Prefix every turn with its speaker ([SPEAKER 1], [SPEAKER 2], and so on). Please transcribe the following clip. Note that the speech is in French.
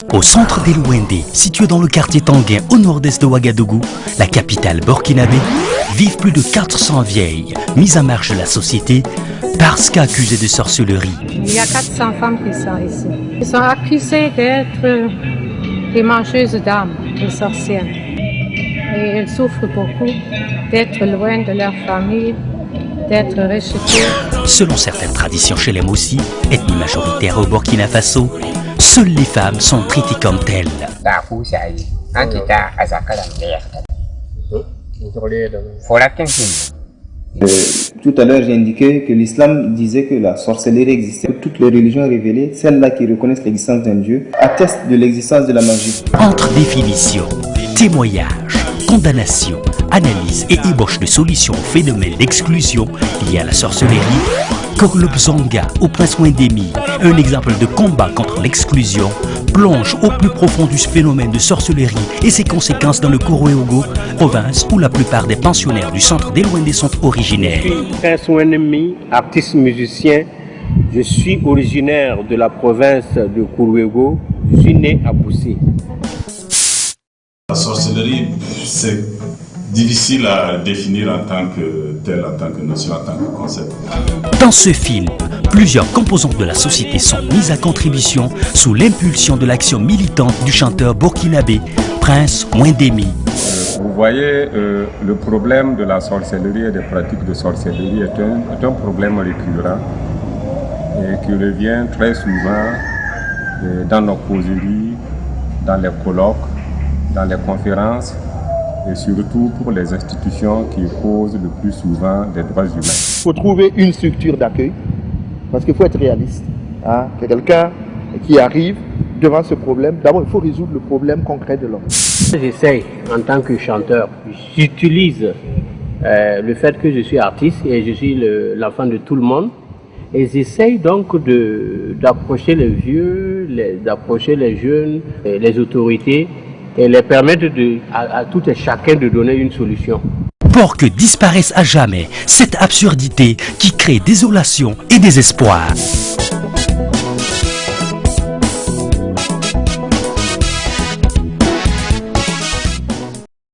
[SPEAKER 1] Au centre des Louendé, situé dans le quartier Tanguin au nord-est de Ouagadougou, la capitale burkinabé, vivent plus de 400 vieilles, mises à marge de la société parce qu'accusées de sorcellerie.
[SPEAKER 2] Il y a 400 femmes qui sont ici. Elles sont accusées d'être des mangeuses d'âmes, des sorcières. Et elles souffrent beaucoup d'être loin de leur famille, d'être rejetées.
[SPEAKER 1] Selon certaines traditions chez les Moussi, ethnie majoritaire au Burkina Faso, seules les femmes sont traitées comme telles.
[SPEAKER 3] Tout à l'heure, j'ai indiqué que l'islam disait que la sorcellerie existait. Toutes les religions révélées, celles-là qui reconnaissent l'existence d'un Dieu, attestent de l'existence de la magie.
[SPEAKER 1] Entre définition, témoignage, condamnation, analyse et ébauche de solutions au phénomène d'exclusion lié à la sorcellerie, Korlop Zonga au prince Wendemi, un exemple de combat contre l'exclusion, plonge au plus profond du phénomène de sorcellerie et ses conséquences dans le Kourouéogo, province où la plupart des pensionnaires du centre des Louendé sont originaires.
[SPEAKER 4] Je suis Prince Wendemi, artiste musicien. Je suis originaire de la province de Kourouéogo. Je suis né à Boussy.
[SPEAKER 5] La sorcellerie, c'est difficile à définir en tant que tel, en tant que notion, en tant que concept.
[SPEAKER 1] Dans ce film, plusieurs composantes de la société sont mises à contribution sous l'impulsion de l'action militante du chanteur burkinabé Prince Wendemi.
[SPEAKER 6] Vous voyez, le problème de la sorcellerie et des pratiques de sorcellerie est un problème récurrent et qui revient très souvent dans nos causeries, dans les colloques, dans les conférences et surtout pour les institutions qui posent le plus souvent des droits humains.
[SPEAKER 7] Il faut trouver une structure d'accueil parce qu'il faut être réaliste. Hein? Quelqu'un qui arrive devant ce problème, d'abord il faut résoudre le problème concret de l'homme.
[SPEAKER 4] J'essaye en tant que chanteur, j'utilise le fait que je suis artiste et je suis l'enfant de tout le monde et j'essaye donc d'approcher les vieux, d'approcher les jeunes, les autorités et les permettre à tout et chacun de donner une solution.
[SPEAKER 1] Pour que disparaisse à jamais cette absurdité qui crée désolation et désespoir.